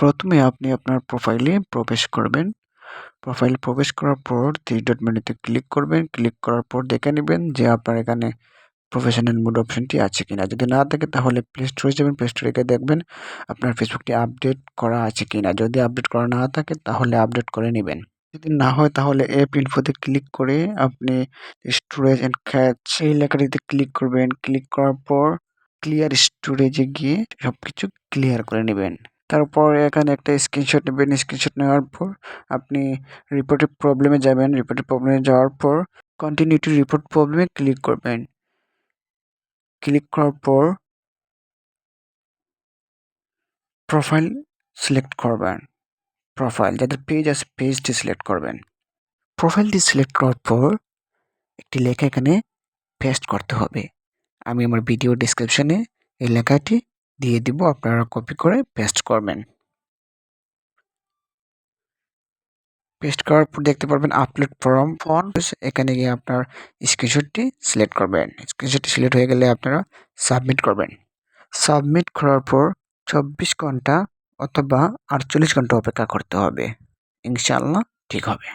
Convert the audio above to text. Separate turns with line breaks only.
প্রথমে আপনি আপনার প্রোফাইলে প্রবেশ করবেন। প্রোফাইলে প্রবেশ করার পর 3 ডট মেনুতে ক্লিক করবেন। ক্লিক করার পর দেখে নিবেন যে আপনার এখানে প্রফেশনাল মোড অপশনটি আছে কিনা। যদি না থাকে তাহলে প্লে স্টোরে যাবেন। প্লে স্টোরে গিয়ে দেখবেন আপনার ফেসবুকটি আপডেট করা আছে কিনা। যদি আপডেট করা না থাকে তাহলে আপডেট করে নিবেন। যদি না হয় তাহলে অ্যাপ ইনফোতে ক্লিক করে আপনি স্টোরেজ অ্যান্ড ক্যাচ এই লেখাটিতে ক্লিক করবেন। ক্লিক করার পর ক্লিয়ার স্টোরেজে গিয়ে সবকিছু ক্লিয়ার করে নেবেন। তারপর এখানে একটা স্ক্রিনশট নেবেন। স্ক্রিনশট নেওয়ার পর আপনি রিপোর্টের প্রবলেমে যাবেন। রিপোর্টের প্রবলেমে যাওয়ার পর কন্টিনিউ টু রিপোর্ট প্রবলেমে ক্লিক করবেন। ক্লিক করার পর প্রোফাইল সিলেক্ট করবেন। প্রোফাইল যাদের পেজ আছে পেজটি সিলেক্ট করবেন। প্রোফাইলটি সিলেক্ট করার পর একটি লেখা এখানে পেস্ট করতে হবে। আমি আমার ভিডিও ডেসক্রিপশনে এই লেখাটি দিয়ে দিব, আপনারা কপি করে পেস্ট করবেন। পেস্ট করার পর দেখতে পারবেন আপলোড ফ্রম ফন্ট, এখানে গিয়ে আপনার স্ক্রিনশটটি সিলেক্ট করবেন। স্ক্রিনশটটি সিলেক্ট হয়ে গেলে আপনারা সাবমিট করবেন। সাবমিট করার পর 24 ঘন্টা অথবা 48 ঘন্টা অপেক্ষা করতে হবে। ইনশাআল্লাহ ঠিক হবে।